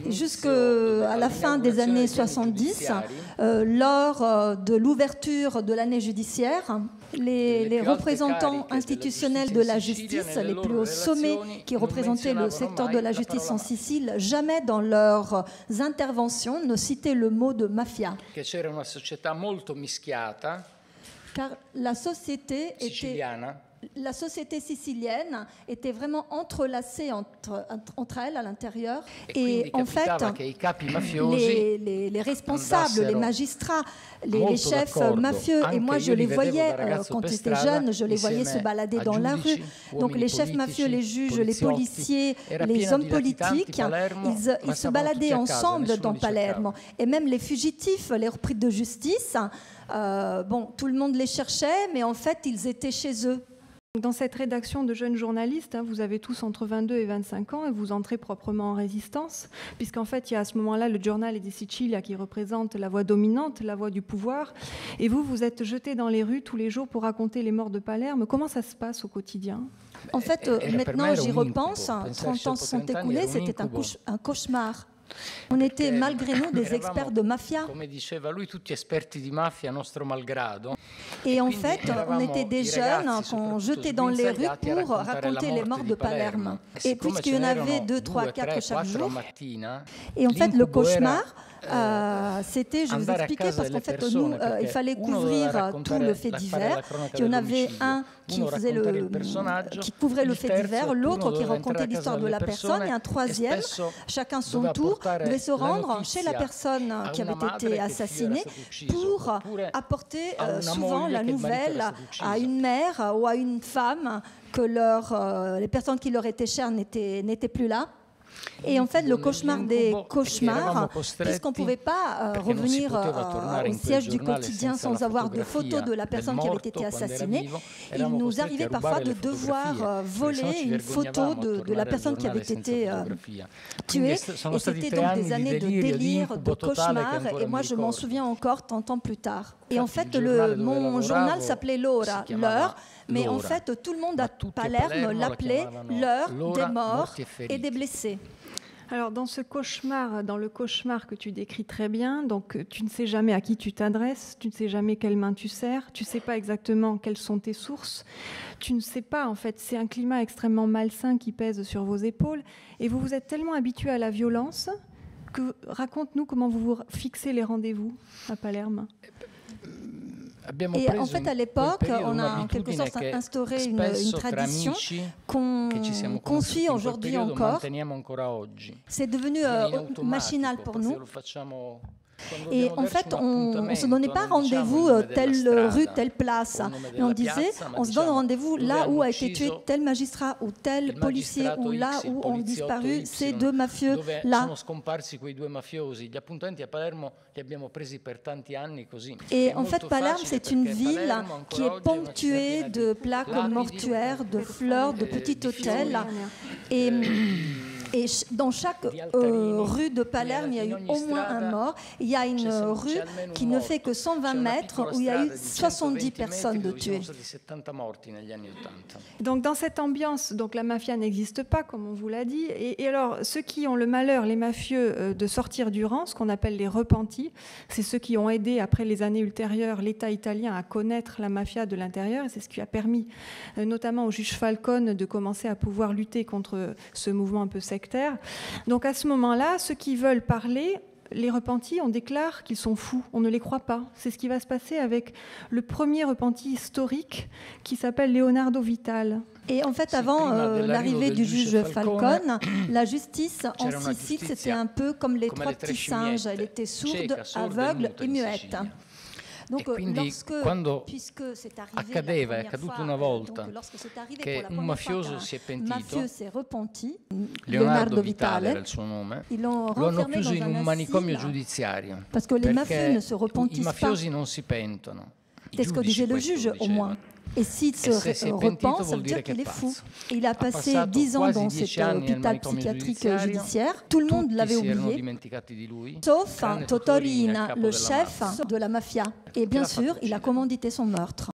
jusqu'à la fin des années 70, lors de l'ouverture de l'année judiciaire, les représentants institutionnels de la justice, les plus hauts sommets qui représentaient le secteur de la justice en Sicile, jamais dans leurs interventions ne citaient le mot de mafia. Car la société sicilienne était vraiment entrelacée entre elles à l'intérieur. Et en fait, les responsables, les magistrats, les chefs mafieux, et moi je les voyais quand j'étais jeune, je les voyais se balader dans la rue. Donc les chefs mafieux, les juges, les policiers, les hommes politiques, ils se baladaient ensemble dans Palerme. Et même les fugitifs, les repris de justice, tout le monde les cherchait, mais en fait ils étaient chez eux. Dans cette rédaction de jeunes journalistes, vous avez tous entre 22 et 25 ans et vous entrez proprement en résistance, puisqu'en fait, il y a à ce moment-là le Giornale di Sicilia qui représente la voix dominante, la voix du pouvoir, et vous êtes jetés dans les rues tous les jours pour raconter les morts de Palerme. Comment ça se passe au quotidien ? En fait, maintenant j'y repense, 30 ans se sont écoulés, c'était un cauchemar. On était malgré nous des experts de mafia. Et en fait, on était des jeunes qu'on jetait dans les rues pour raconter les morts de Palerme. Et puisqu'il y en avait 2, 3, 4 chaque jour, et en fait le cauchemar, c'était, je vais vous expliquer, parce qu'en fait, nous, il fallait couvrir tout le fait divers. Il y en avait un qui couvrait le fait divers, l'autre qui racontait l'histoire de la personne, et un troisième, chacun son tour, devait se rendre chez la personne qui avait été assassinée pour apporter souvent la nouvelle à une mère ou à une femme que les personnes qui leur étaient chères n'étaient plus là. Et en fait, le cauchemar des cauchemars, puisqu'on ne pouvait pas revenir au siège du quotidien sans avoir de photos de la personne qui avait été assassinée, il nous arrivait parfois de devoir voler une photo de la personne qui avait été tuée. Et c'était donc des années de délire, de cauchemar, et moi je m'en souviens encore 30 ans plus tard. Et en fait, mon journal s'appelait L'Ora, l'heure, mais en fait, tout le monde à Palerme l'appelait l'heure des morts et des blessés. Alors, dans le cauchemar que tu décris très bien, donc tu ne sais jamais à qui tu t'adresses, tu ne sais jamais quelle main tu serres, tu ne sais pas exactement quelles sont tes sources, tu ne sais pas, en fait, c'est un climat extrêmement malsain qui pèse sur vos épaules, et vous vous êtes tellement habitués à la violence que, raconte-nous comment vous vous fixez les rendez-vous à Palerme. Et en fait, à l'époque, on a en quelque sorte instauré une tradition qu'on suit aujourd'hui encore. C'est devenu machinal pour nous. Et en fait, on ne se donnait pas rendez-vous telle rue, telle place. Mais on disait, on se donne rendez-vous là où a été tué tel magistrat ou tel policier ou là où ont disparu ces 2 mafieux là. Et en fait, Palerme, c'est une ville qui est ponctuée de plaques mortuaires, de fleurs, de petits hôtels. Et dans chaque rue de Palerme, il y a eu au moins un mort. Il y a une rue qui ne fait que 120 mètres où il y a eu 70 personnes de tuées. Donc dans cette ambiance, donc la mafia n'existe pas, comme on vous l'a dit. Et alors, ceux qui ont le malheur, les mafieux, de sortir du rang, ce qu'on appelle les repentis, c'est ceux qui ont aidé, après les années ultérieures, l'État italien à connaître la mafia de l'intérieur. Et c'est ce qui a permis, notamment au juge Falcone, de commencer à pouvoir lutter contre ce mouvement un peu sectaire. Donc à ce moment-là, ceux qui veulent parler, les repentis, on déclare qu'ils sont fous, on ne les croit pas. C'est ce qui va se passer avec le premier repenti historique qui s'appelle Leonardo Vitale. Et en fait, avant l'arrivée du juge Falcone, la justice en Sicile, c'était un peu comme les 3 petits singes. Elle était sourde, aveugle et muette. Donc, puisque c'est arrivé è accaduto una volta che un mafioso si è pentito, s'est repenti, Leonardo Vitale era il suo nome, lo hanno chiuso in un manicomio giudiziario, perché i mafiosi non si pentono. C'est ce que disait le juge, au moins. Et s'il se repent, ça veut dire qu'il est fou. Et il a passé 10 ans dans cet hôpital psychiatrique judiciaire. Tout le monde l'avait oublié, sauf Totò Riina, le chef de la mafia. Et bien sûr, il a commandité son meurtre.